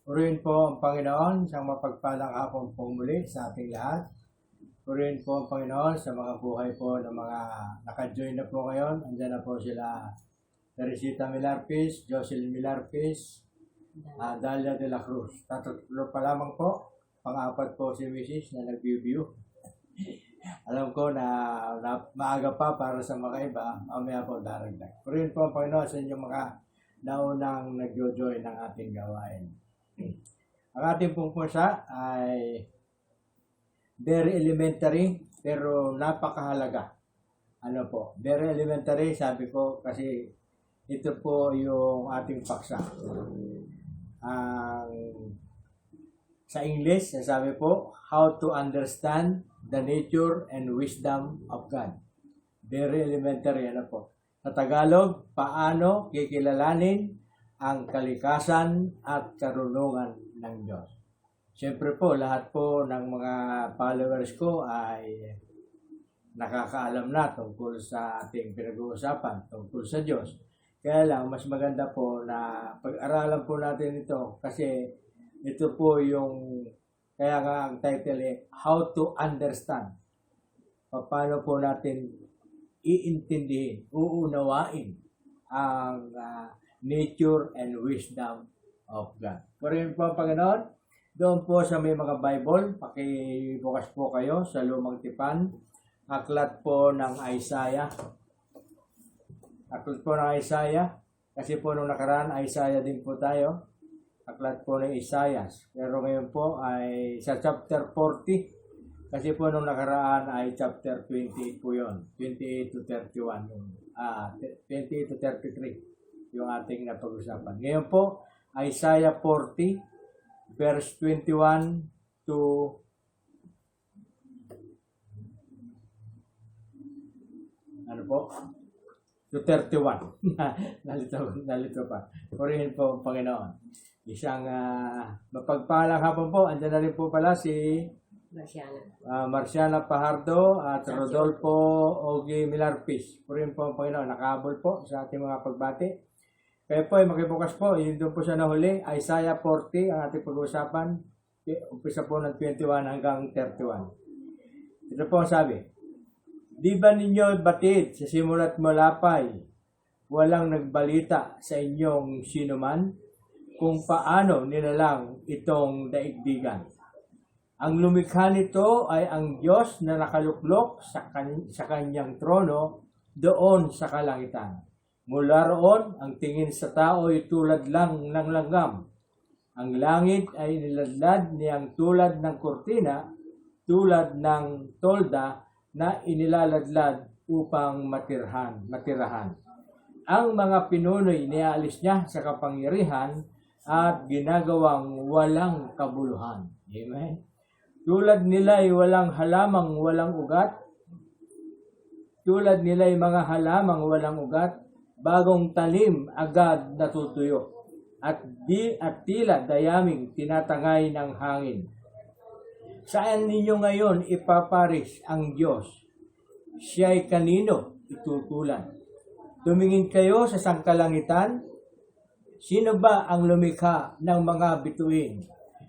Purihin po ang Panginoon sa mapagpalang hapon po muli sa ating lahat. Purihin po ang Panginoon sa mga buhay po ng mga naka-join na po ngayon. Andiyan na po sila Teresita Milarpis, Jocelyn Milarpis, Dalia de la Cruz. Tatlo pa lamang po. Pang-apat po si Mrs. na nag-view. Alam ko na maaga pa para sa mga iba. Mamaya po daragdag. Purihin po ang Panginoon sa inyong mga naunang nag-join ng ating gawain. Ang ating pong pusa ay very elementary pero napakahalaga. Ano po? Very elementary, sabi ko kasi ito po yung ating paksa. Sa English, sabi po, how to understand the nature and wisdom of God. Very elementary, ano po. Sa Tagalog, paano kikilalanin ang kalikasan at karunungan ng Diyos. Siyempre po, lahat po ng mga followers ko ay nakakaalam na tungkol sa ating pinag-uusapan, tungkol sa Diyos. Kaya lang, mas maganda po na pag-aralan po natin ito kasi ito po yung, kaya nga ang title ay How to Understand. Paano po natin iintindihin, uunawain ang nature and wisdom of God. Purihin po ang Panginoon. Doon po sa may mga Bible, pakibukas po kayo sa Lumang Tipan. Aklat po ng Isaiah. Aklat po ng Isaiah. Kasi po nung nakaraan, Isaiah din po tayo. Aklat po ng Isaiah. Pero ngayon po ay sa chapter 40. Kasi po nung nakaraan ay chapter 28 po yun. 28 to 31. 28 to 33. Yung ating napag-usapan. Ngayon po, Isaiah 40, verse 21 to ano po? To 31. nalito pa. Purihin po ang Panginoon. Isang mapagpalang hapon po. Andiyan na rin po pala si Marciana Pajardo at Rodolfo Ogie Milarpis. Purihin po ang Panginoon. Nakahabol po sa ating mga pagbati. Kaya po ay makibukas po, yun doon po siya nahuli, Isaiah 40 ang ating pag-uusapan, umpisa po ng 21 hanggang 31. Ito po ang sabi, di ba ninyo batid sa simulat malapay, walang nagbalita sa inyong sinuman, kung paano nilalang itong daigdigan. Ang lumikha nito ay ang Diyos na nakaluklok sa kanyang trono doon sa kalangitan. Mula roon, ang tingin sa tao ay tulad lang ng langgam. Ang langit ay niladlad niyang tulad ng kurtina, tulad ng tolda na inilaladlad upang matirahan. Ang mga pinunoy niaalis niya sa kapangyarihan at ginagawang walang kabuluhan. Amen. Tulad nila ay walang halamang walang ugat. Tulad nila ay mga halamang walang ugat. Bagong talim agad natutuyo at tila dayaming tinatangay ng hangin. Saan ninyo ngayon ipaparis ang Diyos? Siya'y kanino itutulan? Tumingin kayo sa sangkalangitan. Sino ba ang lumikha ng mga bituin?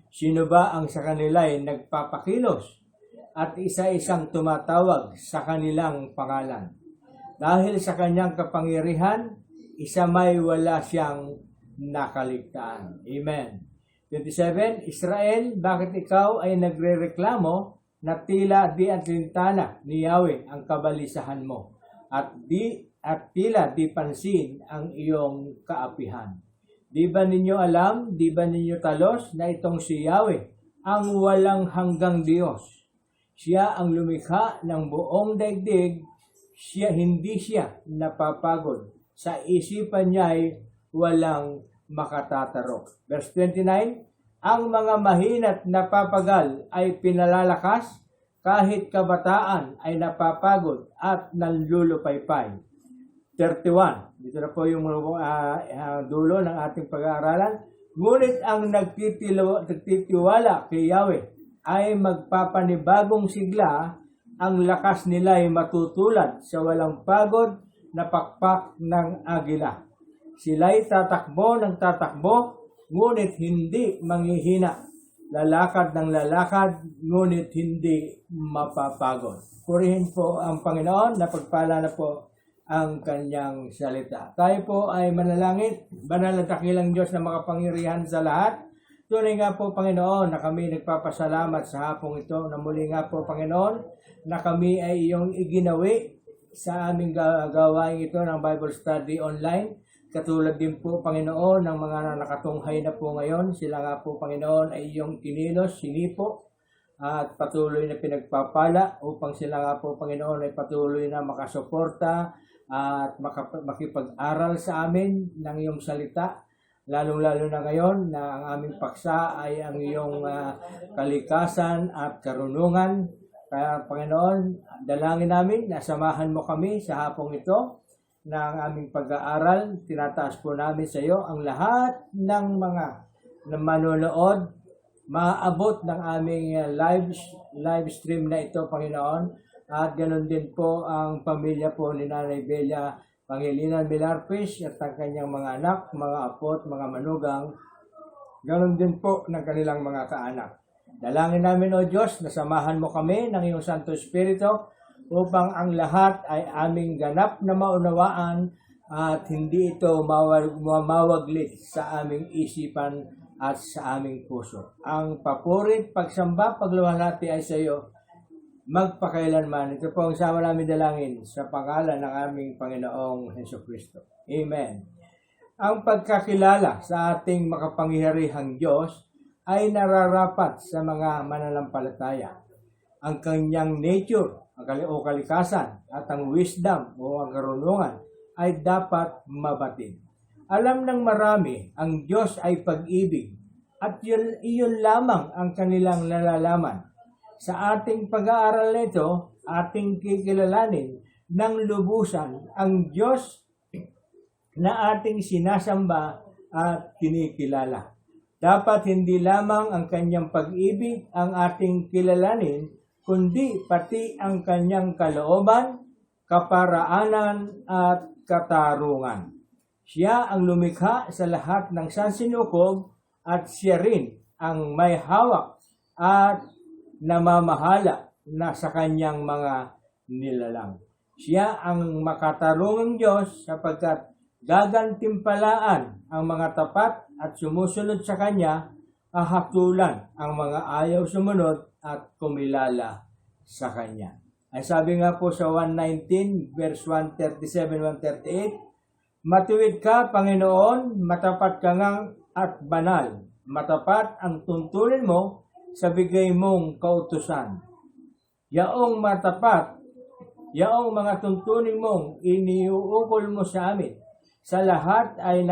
Sino ba ang sa kanila'y nagpapakilos at isa-isang tumatawag sa kanilang pangalan? Dahil sa kanyang kapangyarihan, isa may wala siyang nakaligtaan. Amen. 27, Israel, bakit ikaw ay nagrereklamo na tila di atlintana ni Yahweh ang kabalisahan mo at tila di pansin ang iyong kaapihan? Di ba ninyo alam, di ba ninyo talos na itong si Yahweh ang walang hanggang Diyos? Siya ang lumikha ng buong daigdig. Hindi siya napapagod. Sa isipan niya ay walang makatatarok. Verse 29, ang mga mahina't napapagal ay pinalalakas, kahit kabataan ay napapagod at nanlulupaypay. 31, dito na po yung dulo ng ating pag-aaralan. Ngunit ang nagtitiwala kay Yahweh ay magpapanibagong sigla. Ang lakas nila ay matutulad sa walang pagod na pakpak ng agila. Sila'y tatakbo ng tatakbo ngunit hindi manghihina. Lalakad ng lalakad, ngunit hindi mapapagod. Purihin po ang Panginoon, napagpala na po ang kanyang salita. Tayo po ay manalangin, banal at dakilang Diyos na makapangyarihan sa lahat. Tunay nga po, Panginoon, na kami nagpapasalamat sa hapong ito, na muli nga po, Panginoon, na kami ay iyong iginawi sa aming gawain ito ng Bible Study online. Katulad din po, Panginoon, ng mga nakatunghay na po ngayon. Sila nga po, Panginoon, ay iyong kinilos, sinipo, at patuloy na pinagpapala upang sila nga po, Panginoon, ay patuloy na makasuporta at makipag-aral sa amin ng iyong salita. Lalong-lalo na ngayon na ang aming paksa ay ang iyong kalikasan at karunungan. Kaya, Panginoon, dalangin namin na samahan mo kami sa hapong ito ng aming pag-aaral. Tinataas po namin sa iyo ang lahat ng mga manonood, maabot ng aming live stream na ito, Panginoon. At ganoon din po ang pamilya po ni Nanay Bella Pangilinan Milarpis at ang kanyang mga anak, mga apo at mga manugang. Ganoon din po ng kanilang mga kaanak. Dalangin namin, O Diyos, na samahan mo kami ng iyong Santo Espiritu upang ang lahat ay aming ganap na maunawaan at hindi ito mawaglit sa aming isipan at sa aming puso. Ang papurit, pagsamba, pagluwalhati ay sa iyo magpakailanman. Ito po ang sama namin dalangin sa pangalan ng aming Panginoong Hesukristo. Amen. Ang pagkakilala sa ating makapangyarihang Diyos ay nararapat sa mga mananampalataya. Ang kanyang nature o kalikasan at ang wisdom o ang karunungan ay dapat mabatid. Alam ng marami, ang Diyos ay pag-ibig at iyon lamang ang kanilang nalalaman. Sa ating pag-aaral nito, ating kikilalanin ng lubusan ang Diyos na ating sinasamba at kinikilala. Dapat hindi lamang ang kanyang pag-ibig ang ating kilalanin, kundi pati ang kanyang kalooban, kaparaanan at katarungan. Siya ang lumikha sa lahat ng sansinukob at siya rin ang may hawak at namamahala na sa kanyang mga nilalang. Siya ang makatarungang Diyos sapagkat gagantimpalaan ang mga tapat at sumusunod sa kanya, hahatulan ang mga ayaw sumunod at kumilala sa kanya. Ay sabi nga po sa 119 verse 137-138, matuwid ka, Panginoon, matapat ka ngang at banal. Matapat ang tuntunin mo sa bigay mong kautusan. Yaong matapat, yaong mga tuntunin mong iniuukol mo sa amin, sa lahat ay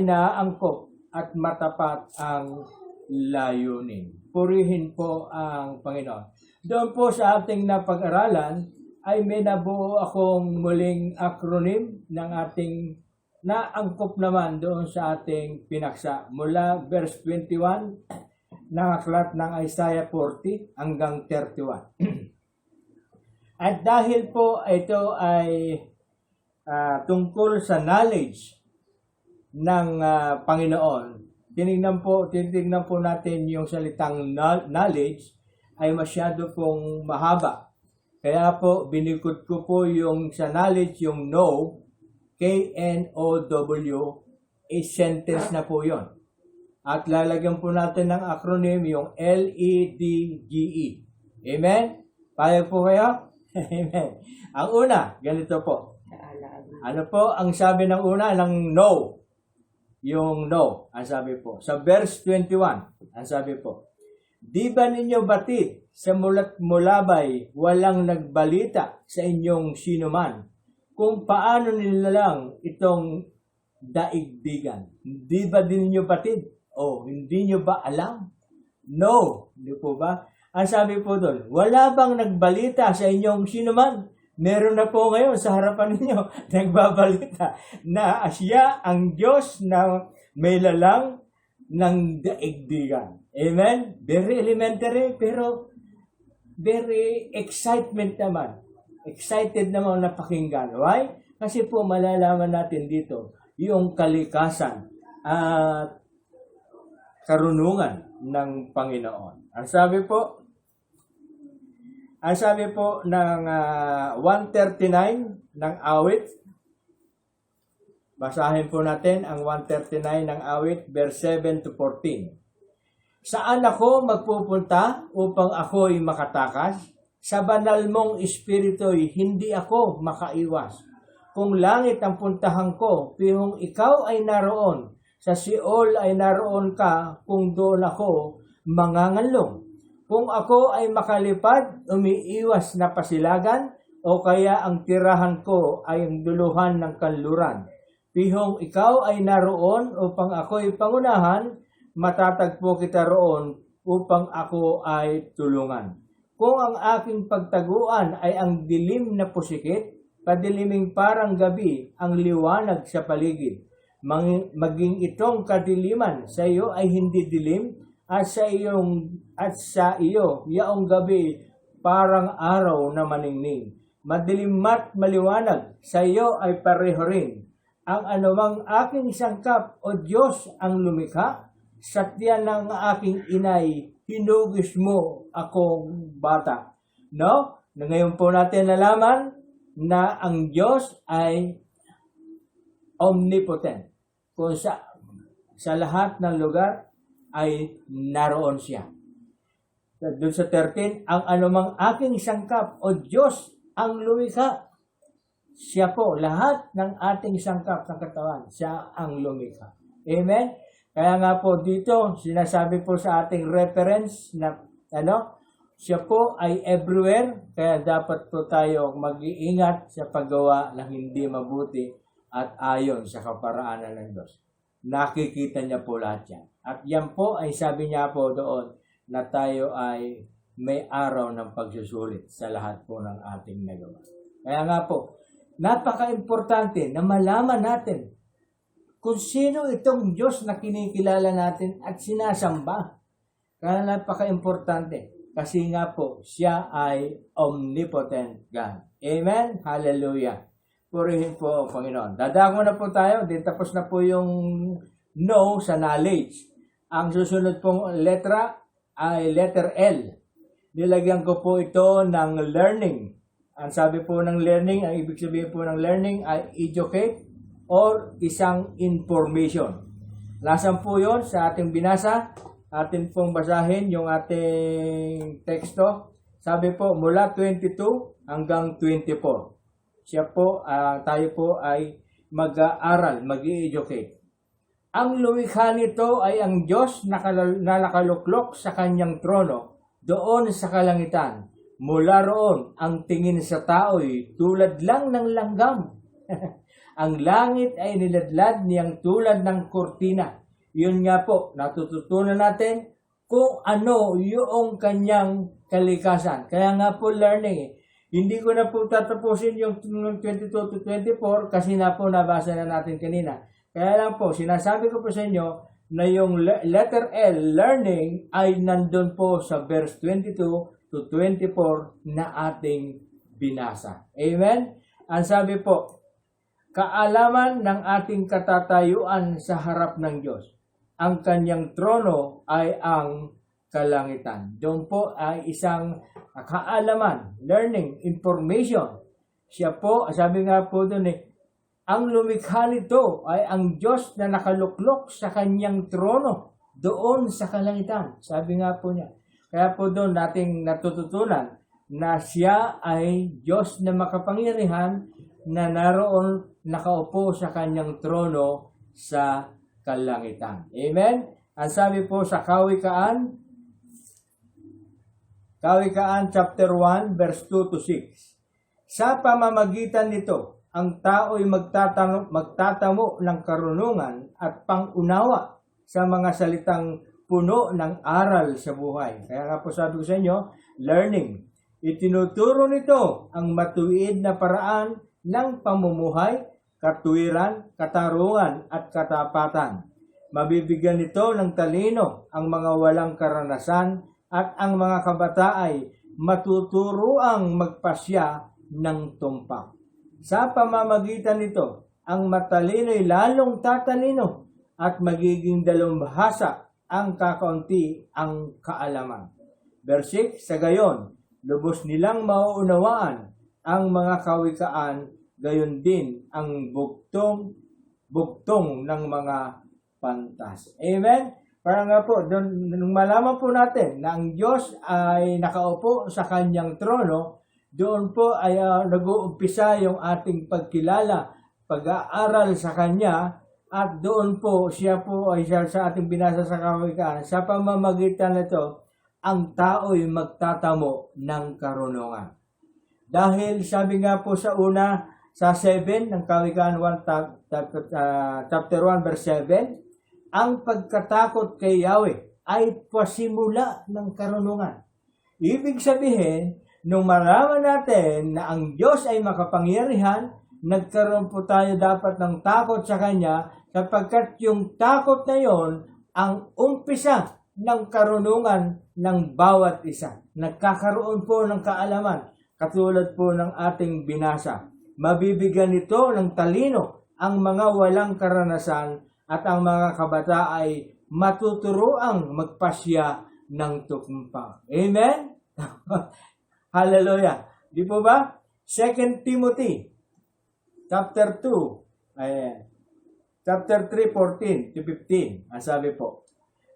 naangkop at matapat ang layunin. Purihin po ang Panginoon. Doon po sa ating napag-aralan ay may nabuo akong muling acronym ng ating naangkop naman doon sa ating pinaksa. Mula verse 21 ng aklat ng Isaiah 40 hanggang 31. At dahil po ito ay tungkol sa knowledge ng Panginoon, titignan po natin yung salitang knowledge ay masyado pong mahaba. Kaya po binikod ko po yung sa knowledge, yung know, K-N-O-W, sentence na po yon. At lalagyan po natin ng acronym yung L-E-D-G-E. Amen? Payag po kayo? Amen. Ang una, ganito po. Ano po ang sabi ng una ng know? Yung know, ang sabi po. Sa verse 21, ang sabi po, di ba ninyo batid sa mulat mulabay walang nagbalita sa inyong sinuman kung paano nila lang itong daigdigan? Di ba din ninyo batid? Hindi nyo ba alam? No. Hindi po ba? Ang sabi po doon, wala bang nagbalita sa inyong sinuman? Meron na po ngayon sa harapan ninyo nagbabalita na siya ang Diyos na may lalang ng daigdigan. Amen? Very elementary pero very excitement naman. Excited naman na pakinggan. Why? Kasi po malalaman natin dito yung kalikasan at karunungan ng Panginoon. Ang sabi po ng 139 ng awit, basahin po natin ang 139 ng awit, verse 7 to 14. Saan ako magpupunta upang ako'y makatakas? Sa banal mong espiritu'y hindi ako makaiwas. Kung langit ang puntahan ko, pihong ikaw ay naroon. Sa Sheol ay naroon ka, kung doon ako mangangalong. Kung ako ay makalipad, umiiwas na pasilagan, o kaya ang tirahan ko ay ang duluhan ng kanluran. Pihong ikaw ay naroon upang ako'y pangunahan, matatagpo kita roon upang ako ay tulungan. Kung ang aking pagtaguan ay ang dilim na pusikit, padiliming parang gabi ang liwanag sa paligid. Maging itong kadiliman sa iyo ay hindi dilim, at sa iyo yaong gabi parang araw na maningning. Madilim at maliwanag sa iyo ay pareho rin. Ang anumang aking sangkap, O Diyos, ang lumikha, sa tiyan ng aking inay, hinugis mo akong bata. No? Ngayon po natin nalaman na ang Diyos ay omnipotent. Kung sa lahat ng lugar ay naroon siya. Doon sa 13, ang anumang aking sangkap, O Diyos, ang lumikha. Siya po, lahat ng ating sangkap sa katawan, siya ang lumikha. Amen? Kaya nga po dito, sinasabi po sa ating reference na siya po ay everywhere, kaya dapat po tayo mag-iingat sa paggawa ng hindi mabuti at ayon sa kaparaanan ng Diyos. Nakikita niya po lahat yan. At yan po ay sabi niya po doon na tayo ay may araw ng pagsusulit sa lahat po ng ating nagawa. Kaya nga po, napaka-importante na malaman natin kung sino itong Diyos na kinikilala natin at sinasamba. Kaya napaka-importante. Kasi nga po, siya ay omnipotent God. Amen? Hallelujah. Purihin po ang Panginoon. Dadako na po tayo. Din tapos na po yung know sa knowledge. Ang susunod pong letra ay letter L. Nilagyan ko po ito ng learning. Ang sabi po ng learning, ang ibig sabihin po ng learning ay educate or isang information. Nasaan po yun sa ating binasa? Atin pong basahin yung ating teksto. Sabi po, mula 22 hanggang 24. Tayo po ay mag-aaral, mag-i-educate. Ang lumikha nito ay ang Diyos na nakaluklok sa kanyang trono doon sa kalangitan. Mula roon, ang tingin sa tao'y tulad lang ng langgam. Ang langit ay niladlad niyang tulad ng kurtina. Yun nga po, natututunan natin kung ano yung kanyang kalikasan. Kaya nga po learning. Hindi ko na po tatapusin yung 22 to 24 kasi na po nabasa na natin kanina. Kaya lang po, sinasabi ko po sa inyo na yung letter L, learning, ay nandun po sa verse 22 to 24 na ating binasa. Amen? Ang sabi po, kaalaman ng ating katatayuan sa harap ng Diyos. Ang kanyang trono ay ang kalangitan. Doon po ay isang kaalaman, learning, information. Siya po, sabi nga po doon ang lumikha nito ay ang Diyos na nakaluklok sa kanyang trono doon sa kalangitan. Sabi nga po niya. Kaya po doon nating natututunan na siya ay Diyos na makapangyarihan na naroon nakaupo sa kanyang trono sa kalangitan. Amen? Ang sabi po sa Kawikaan chapter 1 verse 2 to 6. Sa pamamagitan nito, ang tao'y magtatamo ng karunungan at pangunawa sa mga salitang puno ng aral sa buhay. Kaya nga po sabi ko sa inyo, learning. Itinuturo nito ang matuwid na paraan ng pamumuhay, katuwiran, katarungan at katapatan. Mabibigyan nito ng talino ang mga walang karanasan at ang mga kabataay matuturuang magpasya ng tumpak. Sa pamamagitan nito, ang matalino'y lalong tatalino at magiging dalumbhasa ang kakaunti ang kaalaman. Verse 6, sa gayon, lubos nilang mauunawaan ang mga kawikaan, gayon din ang bugtong ng mga pantas. Amen? Para nga po, nung malaman po natin na ang Diyos ay nakaupo sa kanyang trono, doon po ay nag-uumpisa yung ating pagkilala, pag-aaral sa Kanya, at doon po siya po ay siya sa ating binasa sa kawikaan. Sa pamamagitan nito, ang tao'y magtatamo ng karunungan. Dahil sabi nga po sa una, sa 7 ng Kawikaan 1, chapter 1 verse 7, ang pagkatakot kay Yahweh ay pasimula ng karunungan. Ibig sabihin, nung malaman natin na ang Diyos ay makapangyarihan, nagkaroon po tayo dapat ng takot sa Kanya, sapagkat yung takot na yon ang umpisa ng karunungan ng bawat isa. Nagkakaroon po ng kaalaman, katulad po ng ating binasa. Mabibigyan nito ng talino ang mga walang karanasan, at ang mga kabata ay matuturoang magpasya ng tukumpa. Amen? Hallelujah. Di po ba? 2 Timothy, chapter 2, chapter 3, 14 to 15. Ang sabi po,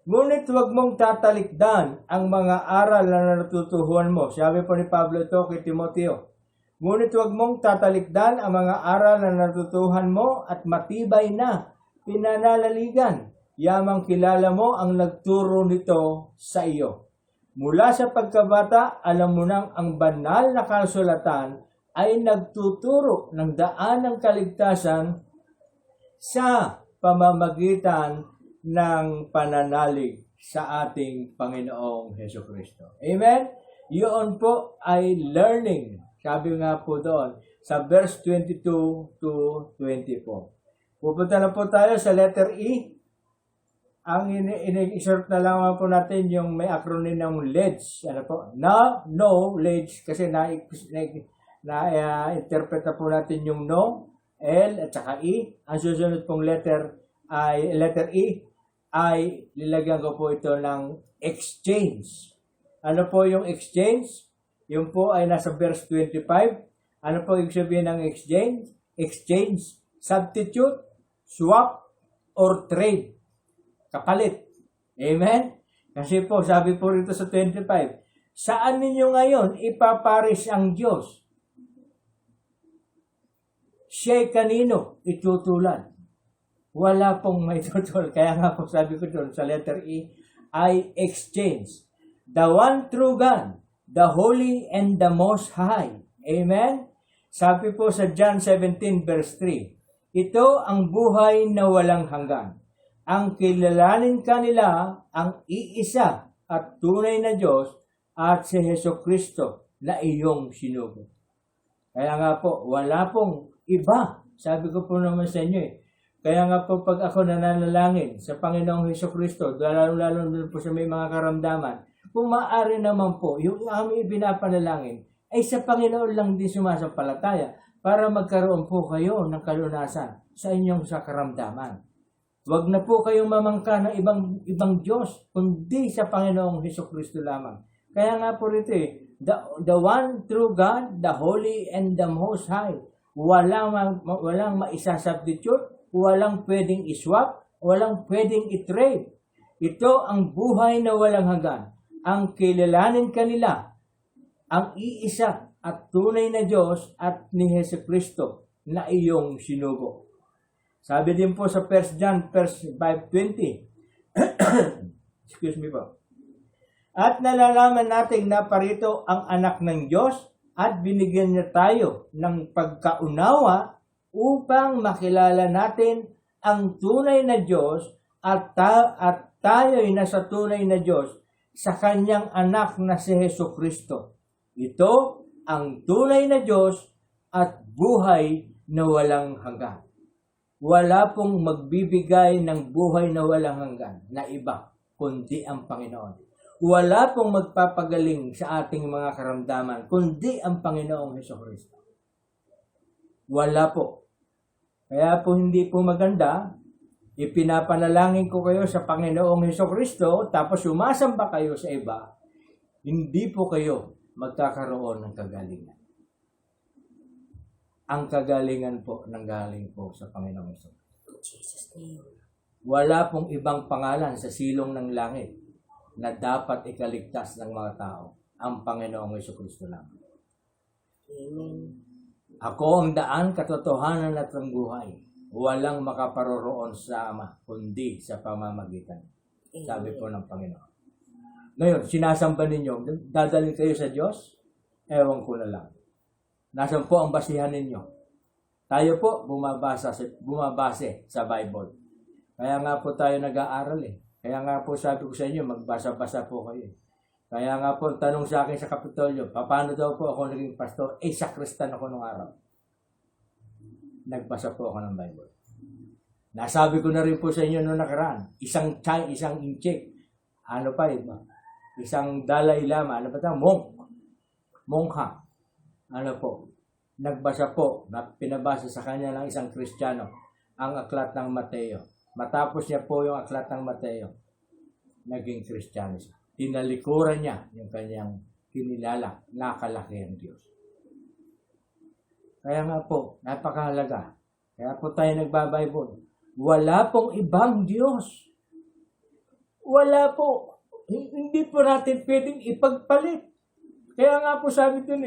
ngunit huwag mong tatalikdan ang mga aral na natutuhuan mo. Sabi po ni Pablo ito kay Timoteo. Ngunit huwag mong tatalikdan ang mga aral na natutuhan mo at matibay na pinanalaligan. Yamang kilala mo ang nagturo nito sa iyo. Mula sa pagkabata, alam mo nang ang banal na kasulatan ay nagtuturo ng daan ng kaligtasan sa pamamagitan ng pananalig sa ating Panginoong Hesukristo. Amen? Yun po ay learning. Sabi nga po doon sa verse 22 to 24. Pupunta na po tayo sa letter E. Ang ini-insert na lang po natin yung may acronym ng LEDS. Ano po? Knowledge, kasi na-interpret na po natin yung no, L at saka E. Ang susunod pong letter E ay nilagyan ko po ito ng exchange. Ano po yung exchange? Yung po ay nasa verse 25. Ano po ibig sabihin ng exchange? Exchange, substitute, swap, or trade. Kapalit. Amen? Kasi po, sabi po rito sa 25, saan ninyo ngayon ipaparis ang Diyos? Siya'y kanino itutulan? Wala pong may tutulad. Kaya nga po sabi ko doon sa letter E, ay exchange. The one true God, the holy and the most high. Amen? Sabi po sa John 17 verse 3, ito ang buhay na walang hanggan. Ang kilalanin kanila ang iisa at tunay na Diyos at si Hesukristo na iyong sinugo. Kaya nga po, wala pong iba. Sabi ko po naman sa inyo Kaya nga po pag ako nananalangin sa Panginoong Hesukristo, lalo po sa may mga karamdaman, kung maaari naman po, yung aming ibinapanalangin ay sa Panginoon lang din sumasampalataya para magkaroon po kayo ng kalunasan sa inyong sa karamdaman. Huwag na po kayong mamangka ng ibang Diyos, kundi sa Panginoong Hesukristo lamang. Kaya nga po rito the one true God, the holy and the most high. Walang maisa-substitute, walang pwedeng iswap, walang pwedeng itrade. Ito ang buhay na walang hanggan. Ang kilalanin kanila, ang iisa at tunay na Diyos at ni Hesukristo na iyong sinugo. Sabi din po sa 1 John 5:20, excuse me po, at nalalaman natin na parito ang anak ng Diyos at binigyan niya tayo ng pagkaunawa upang makilala natin ang tunay na Diyos at tayo'y nasa tunay na Diyos sa kanyang anak na si Hesukristo. Ito ang tunay na Diyos at buhay na walang hanggan. Wala pong magbibigay ng buhay na walang hanggan na iba, kundi ang Panginoon. Wala pong magpapagaling sa ating mga karamdaman, kundi ang Panginoong Hesukristo. Wala po. Kaya po hindi po maganda ipinapanalangin ko kayo sa Panginoong Hesukristo, tapos sumasamba kayo sa iba, hindi po kayo magkakaroon ng kagalingan. Ang kagalingan po nanggaling po sa Panginoong Hesukristo. Jesus name. Wala pong ibang pangalan sa silong ng langit na dapat ikaligtas ng mga tao. Ang Panginoong Hesukristo lang. Amen. Ako ang daan, katotohanan at ang buhay. Walang makaparoroon sa Ama, kundi sa pamamagitan. Sabi po ng Panginoon. Ngayon, sinasamba ninyo, dadalhin kayo sa Diyos? Ewan ko na lang. Nasaan po ang basihan ninyo? Tayo po, bumabase sa Bible. Kaya nga po tayo nag-aaral eh. Kaya nga po sabi ko sa inyo, magbasa-basa po kayo. Kaya nga po, tanong sa akin sa Kapitolyo, paano daw po ako naging pastor? Sakristan ako nung araw. Nagbasa po ako ng Bible. Nasabi ko na rin po sa inyo noong nakaraan, isang inchik. Ano pa iba? Isang Dalai Lama, ano ba ito? Mongha. Ano po? Nagbasa po, pinabasa sa kanya ng isang Kristiyano, ang aklat ng Mateo. Matapos niya po yung aklat ng Mateo, naging Kristiyano siya. Tinalikuran niya yung kanyang kinilala, nakalaki ang Diyos. Kaya nga po, napakahalaga. Kaya po tayo nagbabible. Wala pong ibang Diyos. Wala po. Hindi po natin pwedeng ipagpalit. Kaya nga po sabi dun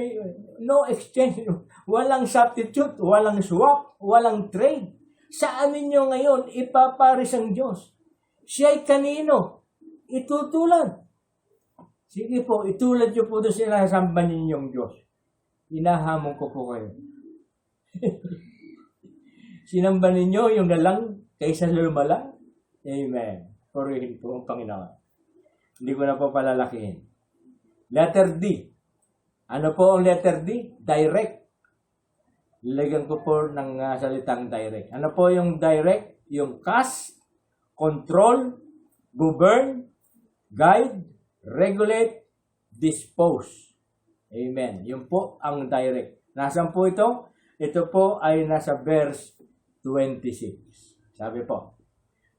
no exchange. Walang substitute, walang swap, walang trade. Saan ninyo ngayon ipaparis ang Diyos? Siya'y kanino? Itutulad. Sige po, itulad nyo po doon sinasamba ninyong Diyos. Inahamon ko po kayo. Sinamba ninyo yung nalang kaysa lumalang? Amen. Purihin po ang Panginoon. Hindi ko na po palalakihin. Letter D. Ano po ang letter D? Direct. Lagyan ko po ng salitang direct. Ano po yung direct? Yung cast, control, govern, guide, regulate, dispose. Amen. Yun po ang direct. Nasaan po ito? Ito po ay nasa verse 26. Sabi po,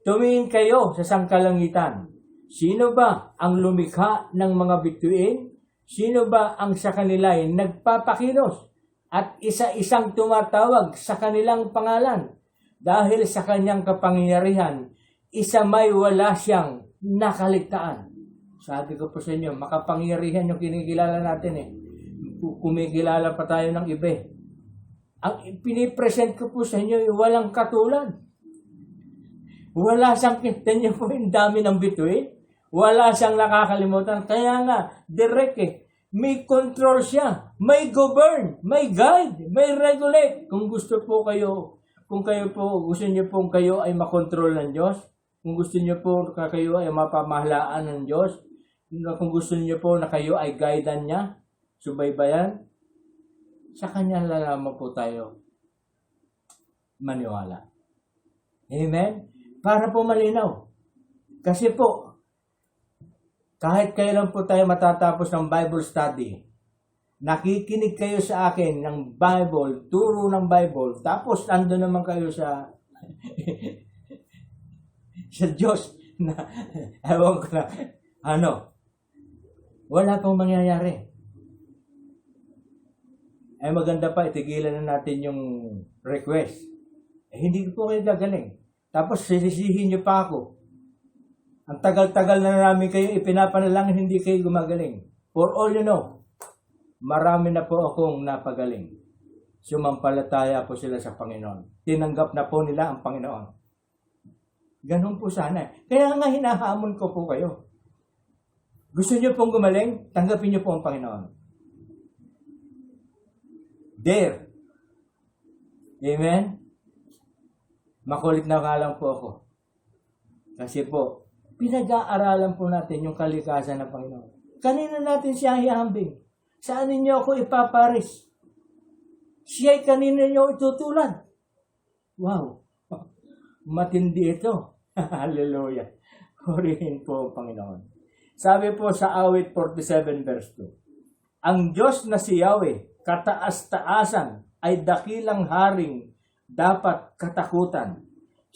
tumingin kayo sa sangkalangitan. Sino ba ang lumikha ng mga bituin? Sino ba ang sa kanila ay nagpapakilos at isa-isang tumatawag sa kanilang pangalan? Dahil sa kanyang kapangyarihan, isa may wala siyang nakaligtaan. Sabi ko po sa inyo, makapangyarihan yung kinikilala natin eh. Kumikilala pa tayo ng iba eh. Ang pinipresent ko po sa inyo, walang katulad. Wala siyang kita niyo po yung dami ng bituin. Wala siyang nakakalimutan. Kaya nga, direct eh. May control siya. May govern. May guide. May regulate. Kung gusto po kayo, kung kayo po, gusto niyo po kayo ay makontrol ng Diyos. Kung gusto niyo po kayo ay mapamahalaan ng Diyos. Kung gusto niyo po na kayo ay guidean niya, subaybayan, sa kanya lalaman po tayo maniwala. Amen? Para po malinaw. Kasi po, kahit kailan po tayo matatapos ng Bible study, nakikinig kayo sa akin ng Bible, turo ng Bible, tapos ando naman kayo sa sa Diyos na ewan ko na, wala pong mangyayari. Ay maganda pa, itigilan na natin yung request. Hindi po kayo gagaling. Tapos sisisihin niyo pa ako. Ang tagal-tagal na namin kayo ipinapanalangin, hindi kayo gumagaling. For all you know, marami na po akong napagaling. Sumampalataya po sila sa Panginoon. Tinanggap na po nila ang Panginoon. Ganun po sana. Kaya nga hinahamon ko po kayo. Gusto niyo pong gumaling? Tanggapin niyo po ang Panginoon. There. Amen? Makulit na nga lang po ako. Kasi po, pinag-aaralan po natin yung kalikasan ng Panginoon. Kanina natin siya ihambing. Saan ninyo ako ipaparis? Siya'y kanina niyo itutulad. Wow. Matindi ito. Hallelujah. Purihin po ang Panginoon. Sabi po sa awit 47 verse 2, ang Diyos na si Yahweh, kataas-taasan, ay dakilang haring dapat katakutan.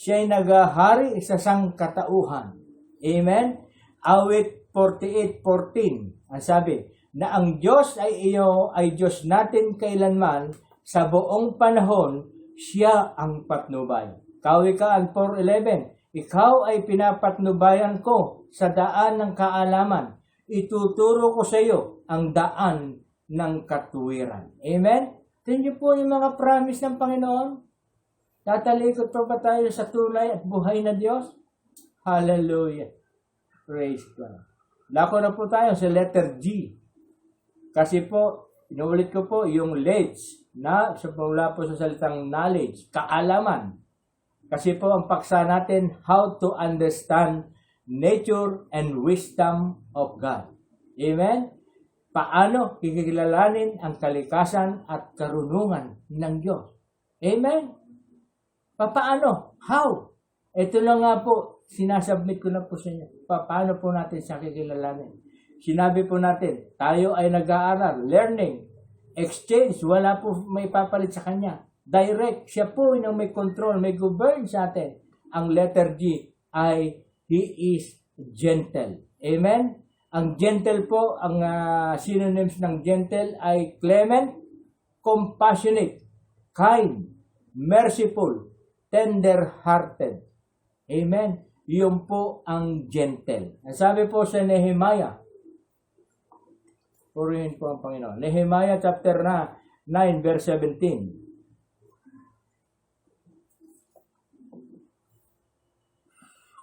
Siya'y nagahari sa sangkatauhan. Amen? Awit 48:14. Ang sabi, na ang Diyos ay Diyos natin kailanman, sa buong panahon, siya ang patnubay. Kawikaan 4:11. Ikaw ay pinapatnubayan ko sa daan ng kaalaman. Ituturo ko sa iyo ang daan ng katuwiran. Amen? Tingnan niyo po yung mga promise ng Panginoon. Tatalikod pa ba tayo sa tunay at buhay na Diyos? Hallelujah. Praise God. Lako na po tayo sa letter G. Kasi po, inuulit ko po yung ledge na sa pula po sa salitang knowledge, kaalaman. Kasi po ang paksa natin, how to understand nature and wisdom of God. Amen? Paano kikilalanin ang kalikasan at karunungan ng Diyos? Amen? Paano? How? Ito na nga po, sinasubmit ko na po sa inyo. Paano po natin siya kikilalanin? Sinabi po natin, tayo ay nag-aaral, learning, exchange, wala po may papalit sa kanya. Direct, siya po yung may control, may govern sa atin. Ang letter G ay, He is gentle. Amen? Ang gentle po, ang synonyms ng gentle ay clement, compassionate, kind, merciful, tender-hearted. Amen? Yun po ang gentle. Ang sabi po sa Nehemiah, purihin po ang Panginoon. Nehemiah chapter 9 verse 17.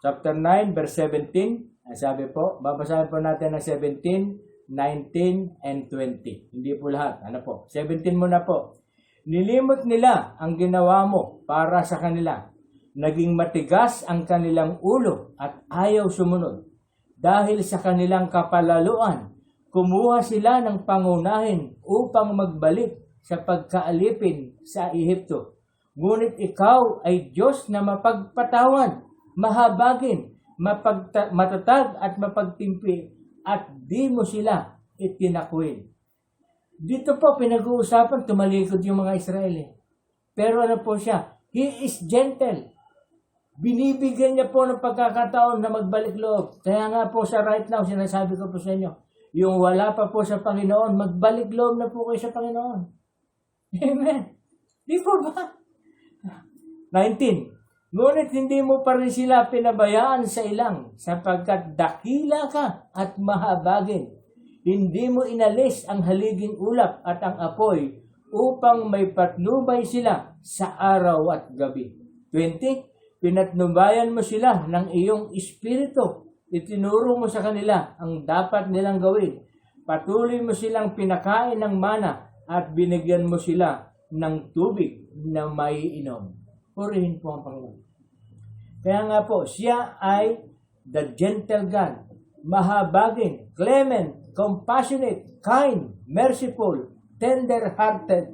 Chapter 9 verse 17. Ang sabi po, babasahin po natin ng 17, 19, and 20. Hindi po lahat. Ano po? 17 muna po. Nilimot nila ang ginawa mo para sa kanila. Naging matigas ang kanilang ulo at ayaw sumunod. Dahil sa kanilang kapalaluan, kumuha sila ng pangunahin upang magbalik sa pagkaalipin sa Ehipto. Ngunit ikaw ay Diyos na mapagpatawad, mahabagin, matatag at mapagtimpi, at di mo sila itinakwil. Dito po pinag-uusapan, tumalikod yung mga Israeli. Pero ano po siya? He is gentle. Binibigyan niya po ng pagkakataon na magbalik loob. Kaya nga po sa right now, sinasabi ko po sa inyo, yung wala pa po sa Panginoon, magbalik loob na po kayo sa Panginoon. Amen. Di po ba? 19. Ngunit hindi mo pa rin sila pinabayaan sa ilang, sapagkat dakila ka at mahabagin. Hindi mo inalis ang haliging ulap at ang apoy upang may patnubay sila sa araw at gabi. 20. Pinatnubayan mo sila ng iyong espiritu. Itinuro mo sa kanila ang dapat nilang gawin. Patuloy mo silang pinakain ng mana at binigyan mo sila ng tubig na maiinom. Purihin po ang Panginoon. Kaya nga po, siya ay the gentle God, mahabagin, clement, compassionate, kind, merciful, tender-hearted.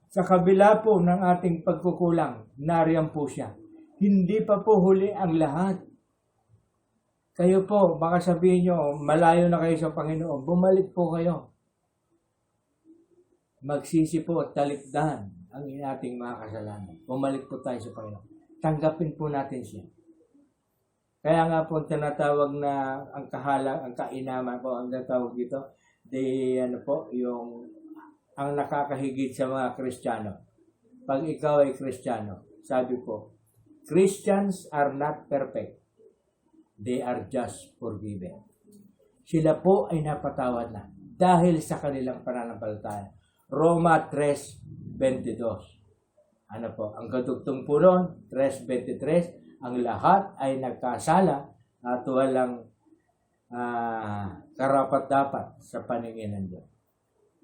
Sa kabila po ng ating pagkukulang, nariyan po siya. Hindi pa po huli ang lahat. Kayo po, baka sabihin nyo, malayo na kayo sa Panginoon. Bumalik po kayo. Magsisi po at talikdan ang ating mga kasalanan. Bumalik po tayo sa Panginoon. Tanggapin po natin siya. Kaya nga po tinatawag na ang kainaman po, ang tinatawag dito, ang nakakahigit sa mga Kristiyano. Pag ikaw ay Kristiyano, sabi po, Christians are not perfect. They are just forgiven. Sila po ay napatawad na dahil sa kanilang pananampalataya. Roma 3:22. Ano po? Ang kadugtong po ron, 3:23, ang lahat ay nagkasala at walang karapat-dapat sa paningin ng Diyos.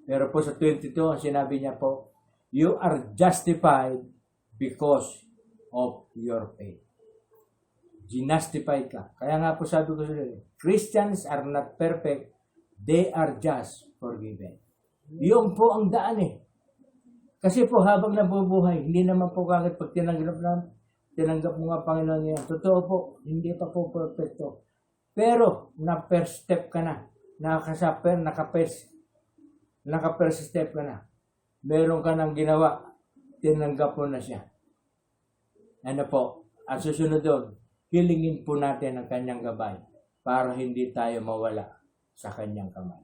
Pero po sa 22, ang sinabi niya po, you are justified because of your faith. Ginastified ka. Kaya nga po sabi ko sa inyo, Christians are not perfect, they are just forgiven. Yun po ang daan eh. Kasi po habang nabubuhay, hindi naman po kagad pag tinanggap mo nga Panginoon niya. Totoo po, hindi pa po perfecto. Pero na-first step ka na. Naka-first step ka na. Meron ka ng ginawa, tinanggap mo na siya. Ano po? At susunod doon, hilingin po natin ang kanyang gabay para hindi tayo mawala sa kanyang kamay.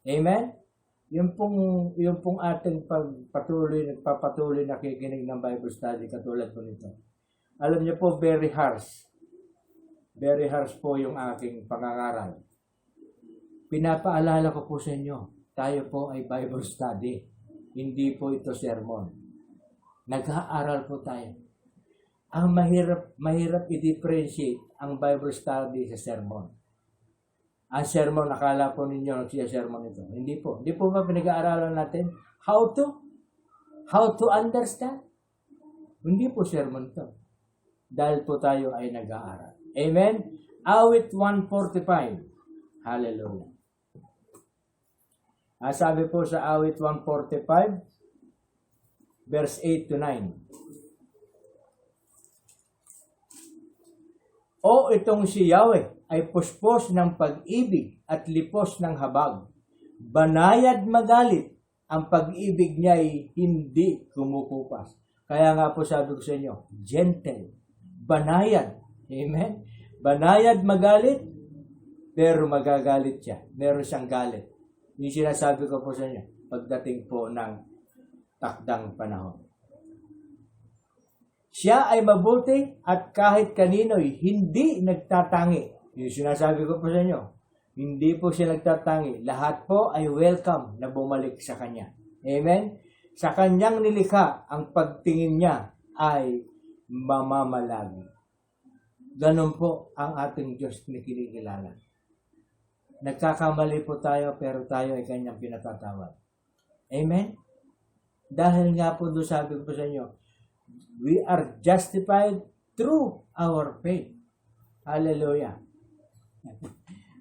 Amen? Yung pong ating nagpapatuloy nakikinig ng Bible study katulad po nito. Alam niyo po, very harsh. Very harsh po yung aking pangangaral. Pinapaalala ko po sa inyo, tayo po ay Bible study. Hindi po ito sermon. Nag-aaral po tayo. Ang mahirap i-differentiate ang Bible study sa sermon. Ang sermon, nakala po ninyo sermon ito. Hindi po. Hindi po ba pinag-aaralan natin how to understand? Hindi po sermon ito. Dahil po tayo ay nag-aaral. Amen? Awit 145. Hallelujah. Sabi po sa awit 145, verse 8 to 9. O itong si Yahweh ay puspos ng pag-ibig at lipos ng habag. Banayad magalit, ang pag-ibig niya ay hindi kumukupas. Kaya nga po sabi ko sa inyo, gentle, banayad. Amen? Banayad magalit, pero magagalit siya. Meron siyang galit. Yung sinasabi ko po sa inyo, pagdating po ng takdang panahon. Siya ay mabuti at kahit kanino'y hindi nagtatangi. Yung sinasabi ko po sa inyo, hindi po siya nagtatangi. Lahat po ay welcome na bumalik sa Kanya. Amen? Sa Kanyang nilikha, ang pagtingin niya ay mamamalagi. Ganon po ang ating Diyos na kinikilala. Nagkakamali po tayo pero tayo ay Kanyang pinatatawad. Amen? Dahil nga po doon sabi ko sa inyo, we are justified through our faith. Hallelujah.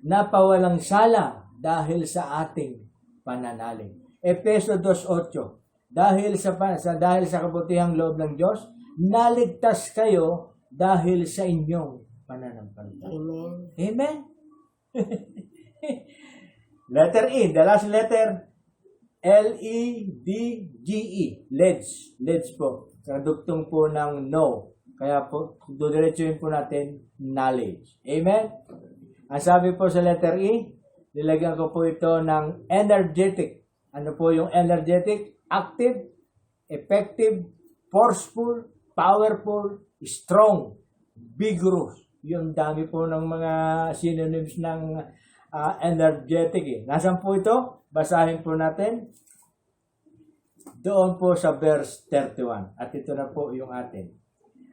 Napawalang sala dahil sa ating pananalig. Efeso 2:8. Dahil sa kabutihang loob ng Diyos, naligtas kayo dahil sa inyong pananampalataya. Amen. Amen. Letter E, the last letter, L-E-D-G-E. Leds po. Tradugtong po ng no. Kaya po, dudiretsuhin po natin knowledge. Amen? Ang sabi po sa letter E, nilagyan ko po ito ng energetic. Ano po yung energetic? Active, effective, forceful, powerful, strong, vigorous. Yung dami po ng mga synonyms ng energetic. Nasaan po ito? Basahin po natin. Doon po sa verse 31. At ito na po yung atin.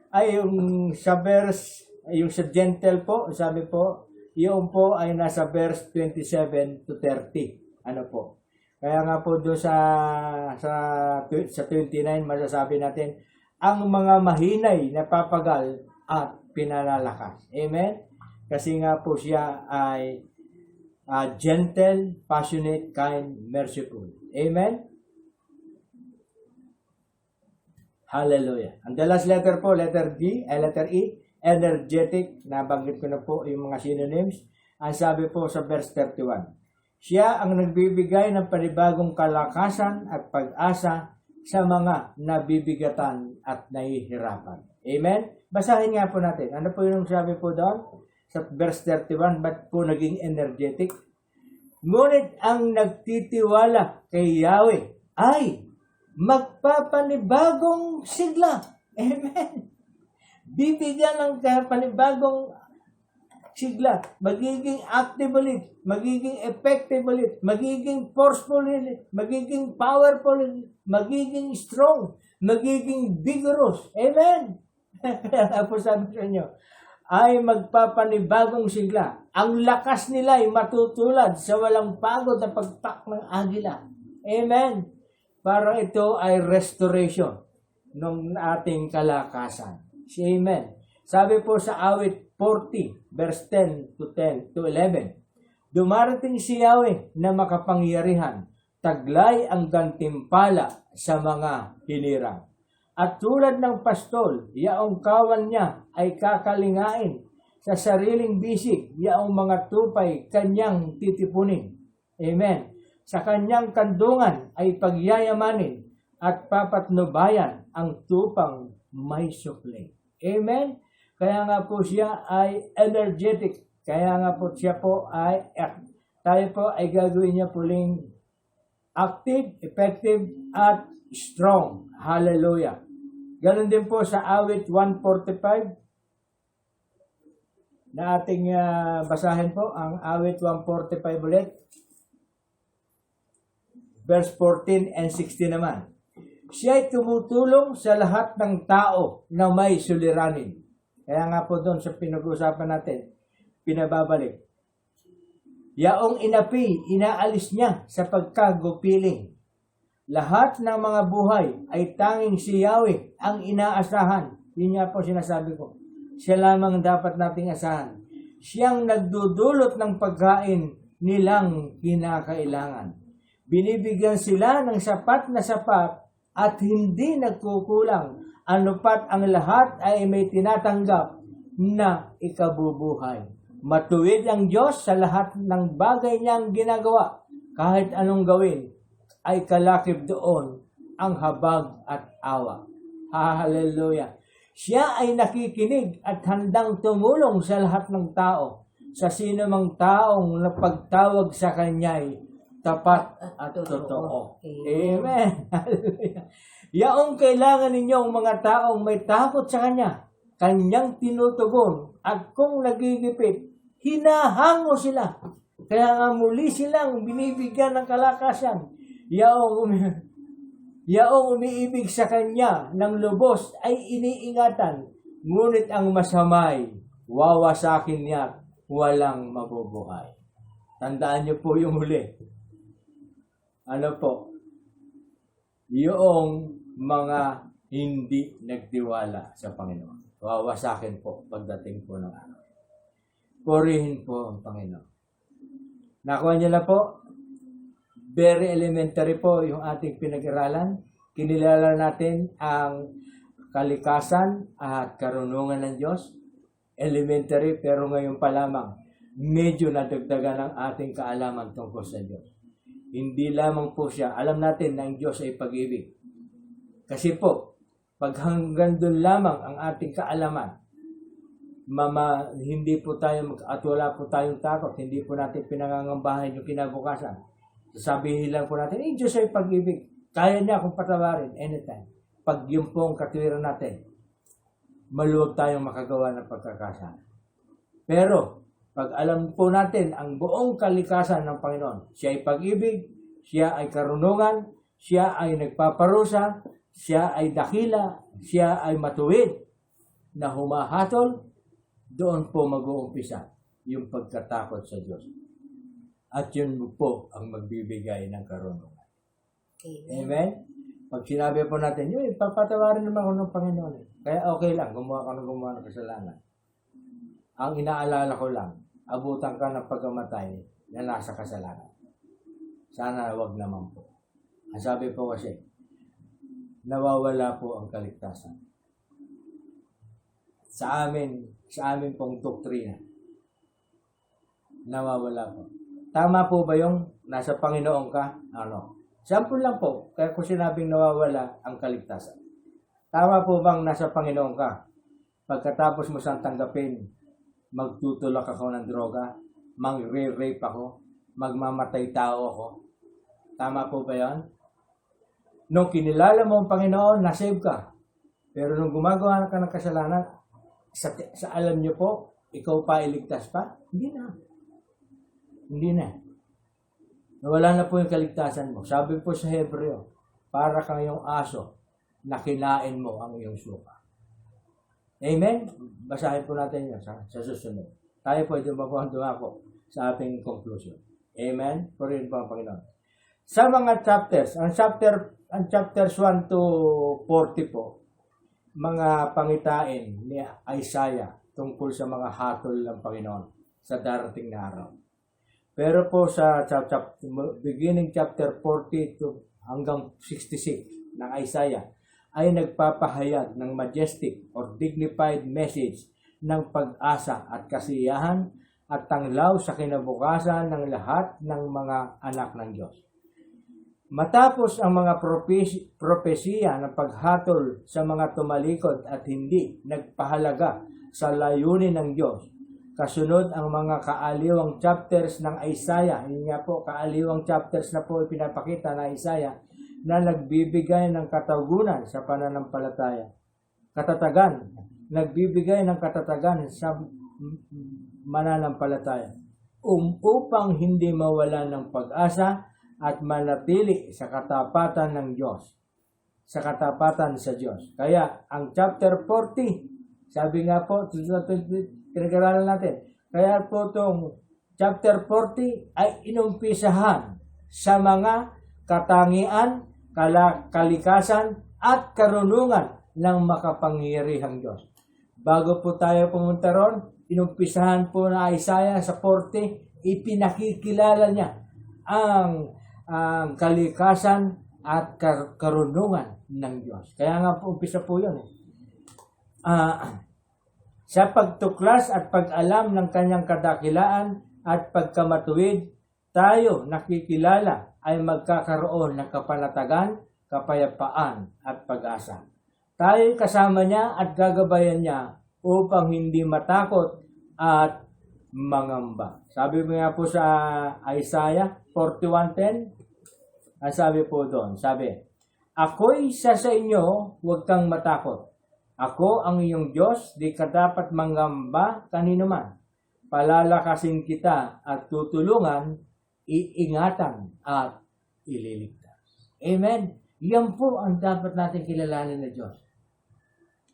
Ay, yung sa verse, yung sa gentle po, sabi po, yung po ay nasa verse 27 to 30. Ano po? Kaya nga po doon sa 29, masasabi natin, ang mga mahinay na papagal at pinalalakas. Amen? Kasi nga po siya ay gentle, passionate, kind, merciful. Amen? Hallelujah. And the last letter po, letter E, energetic, nabanggit ko na po yung mga synonyms. Ang sabi po sa verse 31, siya ang nagbibigay ng panibagong kalakasan at pag-asa sa mga nabibigatan at nahihirapan. Amen? Basahin nga po natin. Ano po yung sabi po doon? Sa verse 31, ba't po naging energetic? Ngunit ang nagtitiwala kay Yahweh ay magpapanibagong sigla. Amen. Bibigyan ng panibagong sigla. Magiging active ulit. Magiging effective ulit. Magiging forceful ulit. Magiging powerful ulit. Magiging strong. Magiging vigorous. Amen. Kaya po sabi sa inyo, ay magpapanibagong sigla. Ang lakas nila ay matutulad sa walang pagod na pagtak ng agila. Amen. Parang ito ay restoration ng ating kalakasan. Amen. Sabi po sa awit 40, verse 10 to 11, dumarating si Yahweh na makapangyarihan, taglay ang gantimpala sa mga hinirang. At tulad ng pastol, yaong kawan niya ay kakalingain. Sa sariling bisig, yaong mga tupay kanyang titipunin. Amen. Sa kanyang kandungan ay pagyayamanin at papatnubayan ang tupang may sukli. Amen? Kaya nga po siya ay energetic. Kaya nga po siya po ay, tayo po ay gagawin niya puling active, effective, at strong. Hallelujah. Ganon din po sa awit 145 na ating basahin po, ang awit 145 ulit. Verse 14 and 16 naman. Siya ay tumutulong sa lahat ng tao na may suliranin. Kaya nga po doon sa pinag-usapan natin, pinababalik. Yaong inapi, inaalis niya sa pagkagupiling. Lahat ng mga buhay ay tanging si Yahweh ang inaasahan. Yun nga po sinasabi ko. Siya lamang dapat nating asahan. Siyang nagdudulot ng pagkain nilang kinakailangan. Binibigyan sila ng sapat na sapat at hindi nagkukulang. Ano pat ang lahat ay may tinatanggap na ikabubuhay. Matuwid ang Diyos sa lahat ng bagay niyang ginagawa. Kahit anong gawin, ay kalakip doon ang habag at awa. Hallelujah. Siya ay nakikinig at handang tumulong sa lahat ng tao. Sa sino mang taong napagtawag sa Kanya'y tapat at totoo. Amen. Hallelujah. Yaong kailangan ninyong mga taong may takot sa Kanya, Kanyang tinutugon, at kung nagigipit, hinahango sila. Kaya nga muli silang binibigyan ng kalakasan. Yaong umiibig sa Kanya ng lubos ay iniingatan, ngunit ang masamay, wawasakin niya, walang mabubuhay. Tandaan niyo po yung huli. Ano po? Yung mga hindi nagtiwala sa Panginoon. Wawasakin po pagdating po ng araw. Purihin po ang Panginoon. Nakuha niyo na po? Very elementary po yung ating pinag-aralan. Kinilala natin ang kalikasan at karunungan ng Diyos. Elementary, pero ngayon pa lamang, medyo nadagdagan ang ating kaalaman tungkol sa Diyos. Hindi lamang po siya, alam natin na ang Diyos ay pag-ibig. Kasi po, pag hanggang doon lamang ang ating kaalaman, hindi po tayo, at wala po tayong takot, hindi po natin pinangangambahan yung kinabukasan. Sabihin lang po natin, Diyos ay pag-ibig. Kaya niya akong patawarin anytime. Pag yun po ang katwiran natin, maluwag tayong makagawa ng pagkakasala. Pero, pag alam po natin ang buong kalikasan ng Panginoon, siya ay pag-ibig, siya ay karunungan, siya ay nagpaparusa, siya ay dakila, siya ay matuwid na humahatol, doon po mag-uumpisa yung pagkatakot sa Diyos. At yun po ang magbibigay ng karunungan. Amen? Pag sinabi po natin, papatawarin naman ako ng Panginoon. Kaya okay lang, gumawa ng kasalanan. Ang inaalala ko lang, abutan ka ng pagkamatay na nasa kasalanan. Sana wag naman po. Ang sabi po kasi, nawawala po ang kaligtasan. Sa amin pong doktrina, nawawala po. Tama po ba yung nasa Panginoon ka? Sample lang po, kaya kung sinabing nawawala ang kaligtasan. Tama po bang nasa Panginoon ka? Pagkatapos mo siyang tanggapin, magtutulak ako ng droga, mag-rape ako, magmamatay tao ako. Tama po ba yan? Nung kinilala mo ang Panginoon, nasave ka. Pero nung gumagawa ka ng kasalanan, sa alam niyo po, ikaw pa iligtas pa? Hindi na. Hindi na. Nawala na po yung kaligtasan mo. Sabi po sa Hebreo, para kang yung aso na kinain mo ang iyong suka. Amen? Basahin po natin yun sa susunod. Tayo po ito dumako sa ating conclusion. Amen? Purihin po ang Panginoon. Sa mga chapters, ang chapters 1 to 40 po, mga pangitain ni Isaiah tungkol sa mga hatol ng Panginoon sa darating na araw. Pero po sa beginning chapter 40 to hanggang 66 ng Isaiah, ay nagpapahayag ng majestic or dignified message ng pag-asa at kasiyahan at tanglaw sa kinabukasan ng lahat ng mga anak ng Diyos. Matapos ang mga propesiya ng paghatol sa mga tumalikod at hindi nagpahalaga sa layunin ng Diyos, kasunod ang mga kaaliwang chapters ng Isaiah, hindi nga po kaaliwang chapters na po pinapakita na Isaiah, na nagbibigay ng katagunan sa pananampalataya. Nagbibigay ng katatagan sa mananampalataya upang hindi mawala ng pag-asa at manatili sa katapatan ng Diyos, sa katapatan sa Diyos. Kaya ang chapter 40, sabi nga po, pinag-aralan natin, kaya po itong chapter 40 ay inumpisahan sa mga katangian, kalikasan at karunungan ng makapangyarihang Diyos. Bago po tayo pumunta ron, inumpisahan po na Isaiah sa 40, ipinakikilala niya ang kalikasan at karunungan ng Diyos. Kaya nga po, umpisa po yun. Sa pagtuklas at pag-alam ng kanyang kadakilaan at pagkamatuwid, tayo nakikilala ay magkakaroon ng kapanatagan, kapayapaan at pag-asa. Tayo kasama niya at gagabayan niya upang hindi matakot at mangamba. Sabi mo nga po sa Isaiah 41:10, ang sabi po doon, ako'y isa sa inyo, huwag kang matakot. Ako ang iyong Diyos, di ka dapat mangamba kanino man. Palalakasin kita at tutulungan, iingatan at ililigtas. Amen. Yan po ang dapat natin kilalanin na Diyos.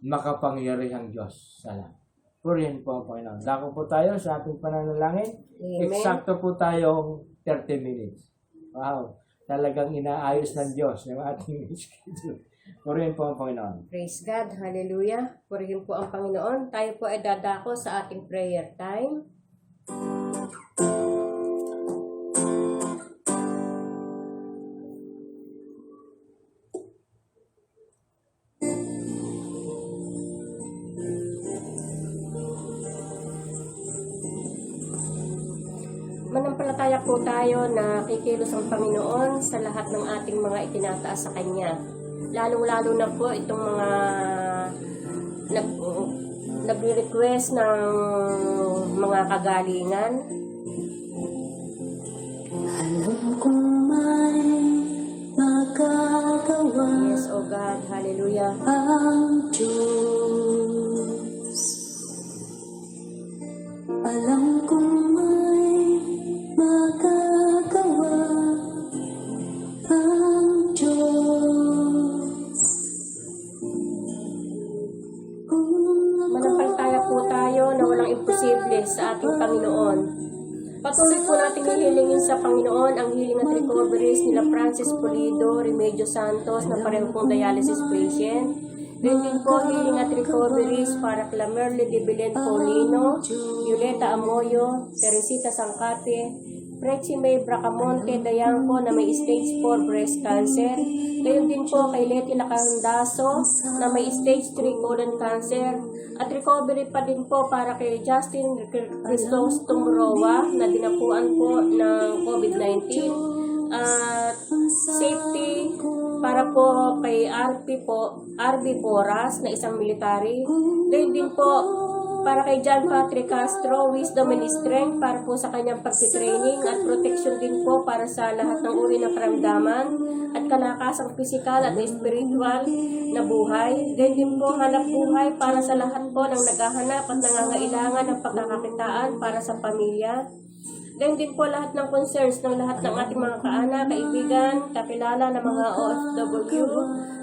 Makapangyarihang Diyos. Salamat. Purihin po ang Panginoon. Dako po tayo sa ating pananalangin. Amen. Eksakto po tayong 30 minutes. Wow. Talagang inaayos ng Diyos yung ating schedule. Purihin po ang Panginoon. Praise God. Hallelujah. Purihin po ang Panginoon. Tayo po ay dadako sa ating prayer time. Manampalataya po tayo na kikilos ang Panginoon sa lahat ng ating mga itinataas sa Kanya. Lalong-lalo na po itong mga nagre-request ng mga kagalingan. Alam kong may magagawa. Yes, O God. Hallelujah. Ang Diyos. Alam kong may magagawa ang Diyos. Manampalataya po tayo na walang imposible sa ating Panginoon. Patuloy po natin hihilingin sa Panginoon ang healing at recoveries nila Francis Pulido, Remedios Santos na pareho pong dialysis patient. Then din po healing at recoveries para kila Merle de Belen Paulino, Violeta Amoyo, Teresita Sangkate, Prexie May Bracamonte Dayanco na may stage 4 breast cancer. Gayon din po kay Leti Lacandaso na may stage 3 colon cancer. At recovery pa din po para kay Justin Crisostom Roa na dinapuan po ng COVID-19. At safety para po kay RB Boras na isang military. Gayon din po para kay John Patrick Castro, wisdom and strength para po sa kanyang pagtitraining at protection din po para sa lahat ng uri ng karamdaman at kalakasang pisikal at spiritual na buhay. Then din po hanap buhay para sa lahat po ng naghahanap at nangangailangan ng pagkakakitaan para sa pamilya. Then din po lahat ng concerns ng lahat ng ating mga kaanak, kaibigan, kakilala ng mga OFW,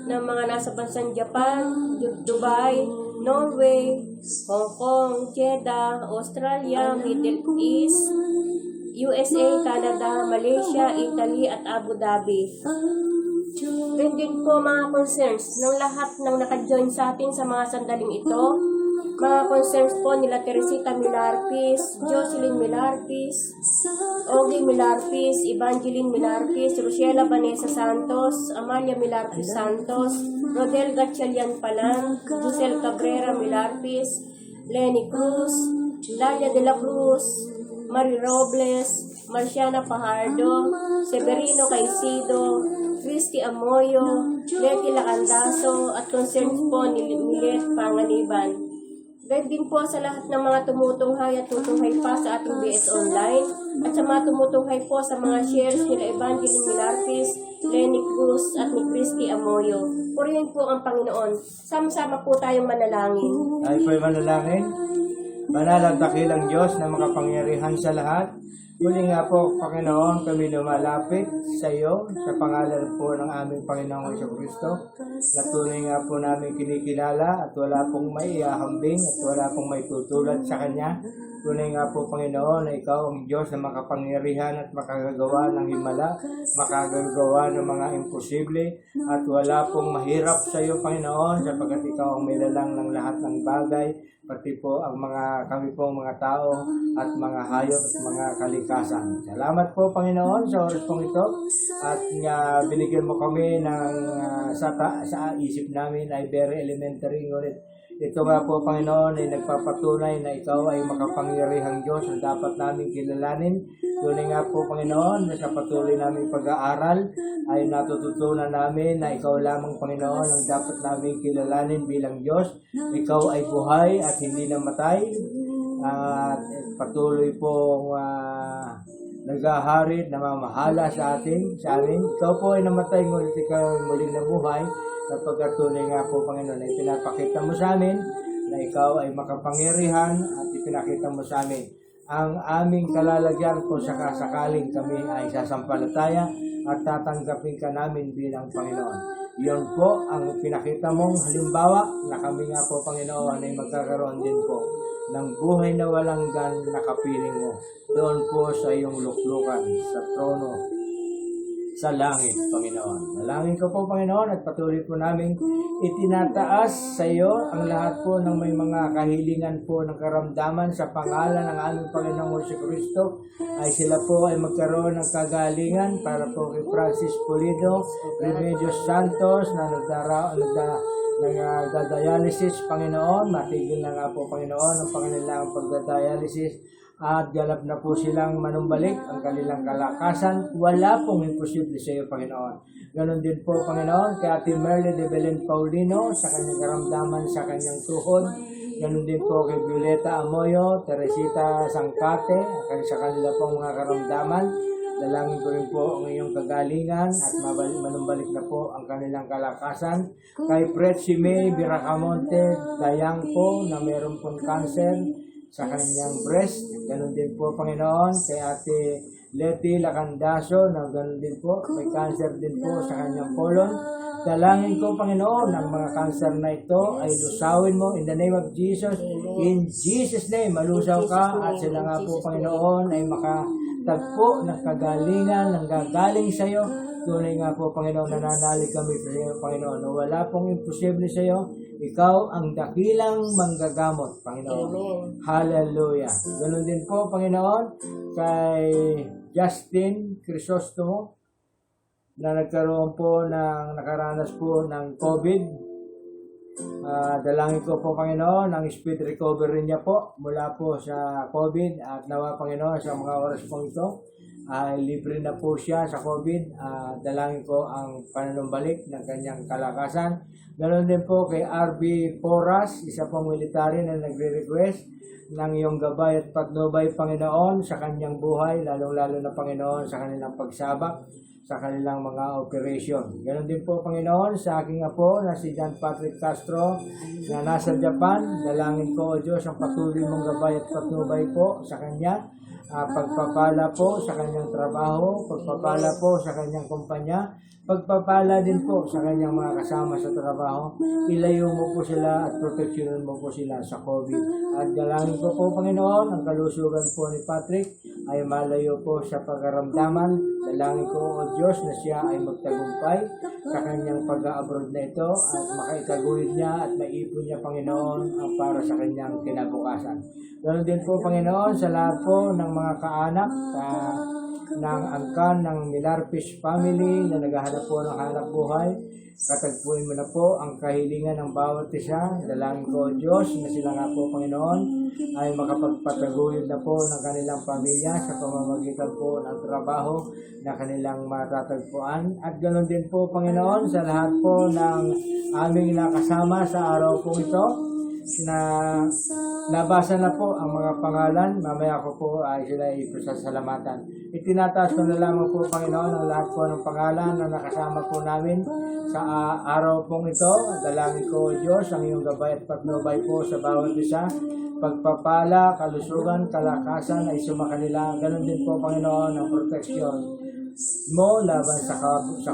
ng mga nasa bansang Japan, Dubai, Norway, Hong Kong, Jeddah, Australia, Middle East, USA, Canada, Malaysia, Italy, at Abu Dhabi. Then din po mga concerns ng lahat ng naka-join sa atin sa mga sandaling ito. Mga concerns po nila Teresita Milarpis, Jocelyn Milarpis, Ogie Milarpis, Evangeline Milarpis, Rochela Vanessa Santos, Amalia Milarpis Santos, Rodel Gatchalian Palan, Giselle Cabrera Milarpis, Lenny Cruz, Dalia de la Cruz, Marie Robles, Marciana Pajardo, Severino Caicedo, Christy Amoyo, Letty Lacandaso, at concerns po ni Milet Panganiban. Gayon din po sa lahat ng mga tumutunghay at tutunghay pa sa ating BS Online at sa mga tumutunghay po sa mga shares nila Evangeline Milarpis, Lenny Cruz at ni Christy Amoyo. Purihin po ang Panginoon. Sama-sama po tayong manalangin. Tayo po'y manalangin. Banal at dakilang Diyos na makapangyarihan sa lahat. Muli nga po, Panginoon, kami lumalapit sa iyo sa pangalan po ng aming Panginoong Jesucristo. Na tunay nga po namin kinikilala at wala pong maihahambing at wala pong may tutulad sa Kanya. Tunay nga po, Panginoon, na Ikaw ang Diyos na makapangyarihan at makagagawa ng himala, makagagawa ng mga imposible, at wala pong mahirap sa iyo, Panginoon, sapagkat Ikaw ang may lalang ng lahat ng bagay, pati po ang kami pong mga tao at mga hayop at mga kalikasan. Salamat po, Panginoon, sa oras pong ito, at binigyan mo kami ng sa isip namin ay very elementary, ngunit ito nga po, Panginoon, ay nagpapatunay na Ikaw ay makapangyarihang Diyos na dapat namin kilalanin. Tunay nga po, Panginoon, na sa patuloy naming pag-aaral ay natututunan namin na Ikaw lamang, Panginoon, ang dapat namin kilalanin bilang Diyos. Ikaw ay buhay at hindi namatay. At patuloy pong nag-aharit, namamahala sa amin. Ikaw po ay namatay, ngunit Ikaw ay muling nabuhay. Sapagkat tunay nga po, Panginoon, ay pinapakita mo sa amin na Ikaw ay makapangyarihan at ipinakita mo sa amin ang aming kalalagyan kung sakasakaling kami ay sasampalataya at tatanggapin ka namin bilang Panginoon. Iyon po ang pinakita mong halimbawa na kami nga po, Panginoon, ay magkakaroon din po ng buhay na walang na kapiling mo doon po sa iyong luklukan, sa trono sa langit, Panginoon. Nalangin ko po, Panginoon, at patuloy po namin itinataas sa iyo ang lahat po ng may mga kahilingan po ng karamdaman sa pangalan ng aming Panginoong Jesucristo, ay sila po ay magkaroon ng kagalingan para po kay Francis Pulido, Remedios Santos na nagda-dialysis, Panginoon. Matigil na nga po, Panginoon, ang pangailangang pagda-dialysis at galap na po silang manumbalik ang kanilang kalakasan. Wala pong imposible sa iyo, Panginoon. Ganon din po, Panginoon, kay Ate Merle de Belen Paulino sa kanyang karamdaman sa kanyang tuhod. Ganon din po kay Violeta Amoyo, Teresita Sangkate, sa kanila pong mga karamdaman. Dalangin ko rin po ang iyong kagalingan at manumbalik na po ang kanilang kalakasan. Kay Pretsi May Biracamonte Dayang po na meron pong cancer sa kanyang breast. Ganon din po, Panginoon, kay Ate Letty Lacandaso na ganon din po, may cancer din po sa kanyang colon. Dalangin ko, Panginoon, ang mga cancer na ito ay lusawin mo in the name of Jesus. In Jesus' name, malusaw ka at sila nga po, Panginoon, ay makatagpo ng kagalingan ng gagaling sa iyo. Tunay nga po, Panginoon, nananalig kami sa iyo, Panginoon, na wala pong imposible sa iyo. Ikaw ang dakilang manggagamot, Panginoon. Amen. Hallelujah. Ganon din po, Panginoon, kay Justin Crisostomo na nagkaroon po nakaranas po ng COVID. Dalangin ko po, Panginoon, ang speed recovery niya po mula po sa COVID at nawa, Panginoon, sa mga oras po ito ay libre na po siya sa COVID. Dalangin ko ang pananumbalik ng kanyang kalakasan. Ganoon din po kay RB Porras, isa pong military na nagre-request ng iyong gabay at patnubay, Panginoon, sa kanyang buhay, lalong-lalo na, Panginoon, sa kanilang pagsabak, sa kanilang mga operation. Ganoon din po, Panginoon, sa aking apo na si John Patrick Castro na nasa Japan. Dalangin ko, O Diyos, ang patuloy mong gabay at patnubay po sa kanya. Pagpapala po sa kanyang trabaho, pagpapala po sa kanyang kumpanya, pagpapala din po sa kanyang mga kasama sa trabaho. Ilayo mo po sila at proteksyonan mo po sila sa COVID. At dalangin ko po, Panginoon, ang kalusugan po ni Patrick ay malayo po sa pagkaramdaman. Dalangin ko, O Diyos, na siya ay magtagumpay sa kanyang pag-abroad na ito at makaitaguyod niya at maipon niya, Panginoon, ang para sa kanyang kinabukasan. Ganoon din po, Panginoon, sa lahat po ng mga kaanak ng angkan ng Milarpis family na naghahanap po ng hanap buhay. Katagpuin mo na po ang kahilingan ng bawat isa. Dalangin ko, Diyos, na sila nga po, Panginoon, ay makapagpataguyod na po ng kanilang pamilya sa pamamagitan po ng trabaho na kanilang matatagpuan. At ganoon din po, Panginoon, sa lahat po ng aming nakasama sa araw po ito, na nabasa na po ang mga pangalan. Mamaya ko po ay sila ipasasalamatan. Itinataas ko na lamang po, Panginoon, ang lahat po ng pangalan na nakasama po namin sa araw pong ito. Dalangin ko, Diyos, ang iyong gabay at patnubay po sa bawat isa. Pagpapala, kalusugan, kalakasan ay sumakanila. Ganon din po, Panginoon, ang proteksyon mo laban sa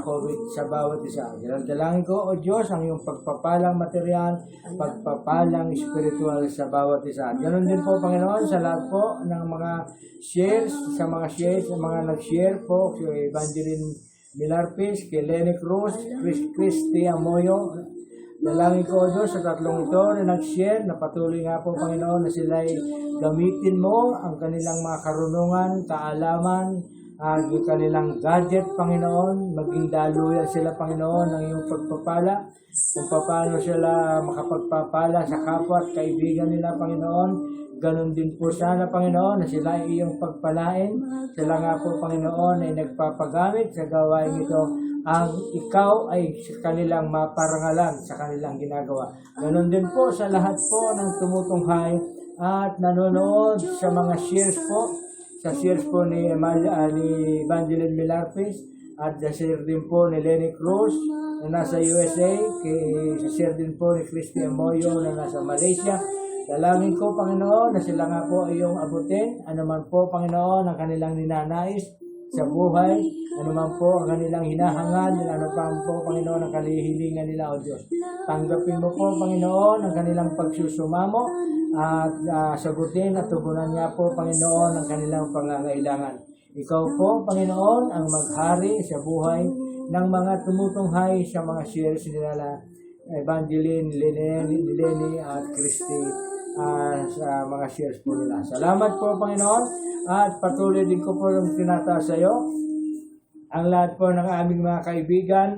COVID sa bawat isa. Dalangin ko, O Diyos, ang iyong pagpapalang material, pagpapalang spiritual sa bawat isa. Ganon din po, Panginoon, sa lahat po ng mga shares, sa mga nag-share po, si Evangeline Milarpis, kay Lenny Cruz, Christy Amoyo. Dalangin ko, O Diyos, sa tatlong ito na nag-share, na patuloy nga po, Panginoon, na sila ay gamitin mo ang kanilang mga karunungan, kaalaman, yung kanilang gadget, Panginoon, maging daluyan sila, Panginoon, ng iyong pagpapala, kung paano sila makapagpapala sa kapwa at kaibigan nila, Panginoon. Ganon din po sana, Panginoon, na sila ay iyong pagpalain. Sila nga po, Panginoon, ay nagpapagamit sa gawain ito, ang ikaw ay kanilang maparangalan sa kanilang ginagawa. Ganon din po sa lahat po ng tumutunghay at nanonood sa mga shares po, sa shares po ni Evangeline Milarpis, at sa share din po ni Lenny Cruz na nasa USA, sa share din po ni Christy Amoyo na nasa Malaysia. Dalangin ko, Panginoon, na sila nga po iyong abutin, anuman po, Panginoon, ang kanilang ninanais sa buhay, anuman po ang kanilang hinahangad, ano pa po, Panginoon, ang kalihilingan nila, O Diyos. Tanggapin mo po, Panginoon, ang kanilang pagsusumamo at sagutin at tugunan niya po, Panginoon, ang kanilang pangangailangan. Ikaw po, Panginoon, ang maghari sa buhay ng mga tumutunghay sa mga shares nila, Evangeline, Lenny at Christy, sa mga shares po nila. Salamat po, Panginoon, at patuloy din ko po yung tinataas sa iyo ang lahat po ng aming mga kaibigan,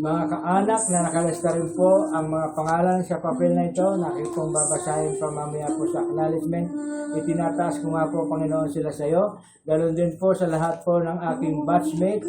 mga kaanak na nakalista rin po ang mga pangalan sa papel na ito. Nakitong babasahin pa mamaya po sa acknowledgement. Itinataas ko nga po, Panginoon, sila sa iyo. Ganon din po sa lahat po ng aking batchmate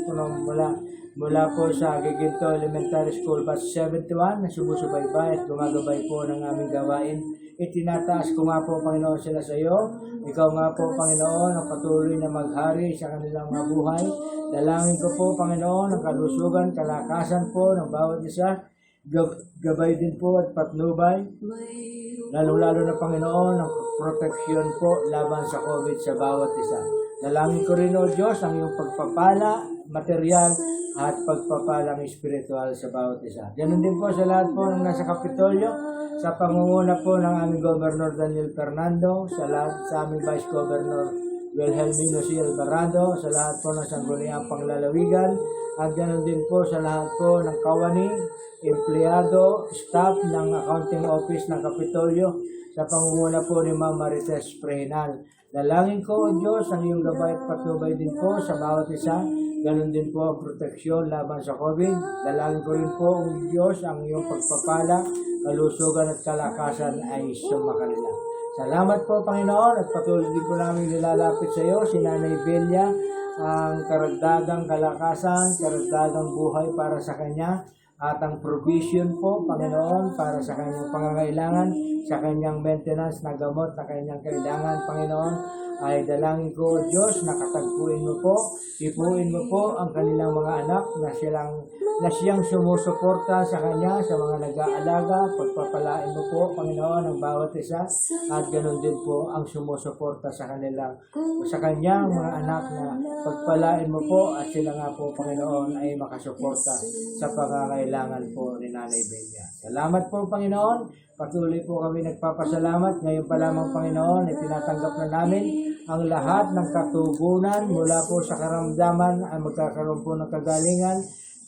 mula po sa Giginto Elementary School Batch 71 na sumusubaybay at gumagabay po ng aming gawain. Itinataas ko nga po, Panginoon, sila sa iyo. Ikaw nga po, Panginoon, ang patuloy na maghari sa kanilang mga buhay. Dalangin ko po, Panginoon, ang kalusugan, kalakasan po ng bawat isa. Gabay din po at patnubay. Lalo-lalo na, Panginoon, ang proteksyon po laban sa COVID sa bawat isa. Dalangin ko rin, O Diyos, ang iyong pagpapala, material, at pagpapalang espiritual sa bawat isa. Ganun din po sa lahat po ng nasa Kapitolyo, sa pangunguna po ng aming Governor Daniel Fernando, sa aming Vice Governor Wilhelmino C. Alvarado, sa lahat po ng Sangguniang Panglalawigan, at ganoon din po sa lahat po ng kawani, empleyado, staff ng accounting office ng Kapitolyo, sa pangunguna po ni Ma'am Marites Prehinal. Dalangin ko, O Diyos, ang iyong gabay at patnubay din po sa bawat isa. Ganon din po ang proteksyon laban sa COVID. Dalangin ko rin po, O Diyos, ang iyong pagpapala, kalusugan at kalakasan ay sumakanila. Salamat po, Panginoon, at patuloy din po namin nilalapit sa iyo, si Nanay Belia, ang karagdagang kalakasan, karagdagang buhay para sa kanya, at ang provision po, Panginoon, para sa kanyang pangangailangan, sa kanyang maintenance na gamot na kanyang kailangan, Panginoon, ay dalangin ko, Diyos, na katagpuin mo po, ipuin mo po ang kanilang mga anak na siyang sumusuporta sa kanya, sa mga nag-aalaga, pagpapalain mo po, Panginoon, ang bawat isa, at ganoon din po ang sumusuporta sa kanyang mga anak na pagpalain mo po, at sila nga po, Panginoon, ay makasuporta sa pangangailangan po ni Nanay Belia. Salamat po, Panginoon. Patuloy po kami nagpapasalamat. Ngayon pa lamang, Panginoon, ay tinatanggap na namin ang lahat ng katugunan mula po sa karamdaman ay magkakaroon po ng kagalingan.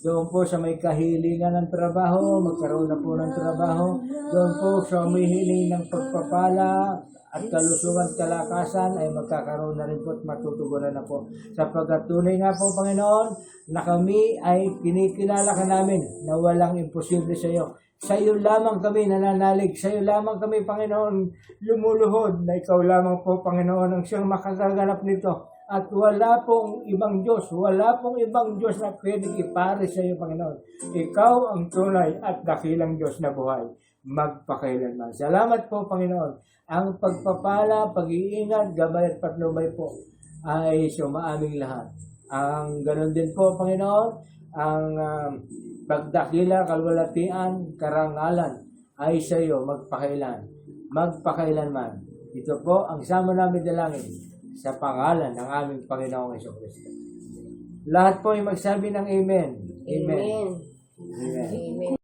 Doon po sa may kahilingan ng trabaho, magkaroon na po ng trabaho. Doon po sa umihiling ng pagpapala at kalusugan at kalakasan ay magkakaroon na rin po at matutugunan na po. Sapagkat tunay nga po, Panginoon, na kami ay kinikilala ka namin na walang imposible sa iyo. Sa iyo lamang kami nananalig. Sa iyo lamang kami, Panginoon, lumuluhod na ikaw lamang po, Panginoon, ang siyang makagaganap nito. At wala pong ibang Diyos na pwedeng ipare sa iyo, Panginoon. Ikaw ang tunay at dakilang Diyos na buhay, magpakailanman. Salamat po, Panginoon. Ang pagpapala, pag-iingat, gabay at patnubay po ay sumaaming lahat. Ang ganun din po, Panginoon, ang pagdakila, kalwalatian, karangalan ay sa iyo magpakailanman. Ito po ang sama namin dalangin sa pangalan ng aming Panginoong Jesucristo. Lahat po ay magsabi ng Amen. Amen. Amen. Amen.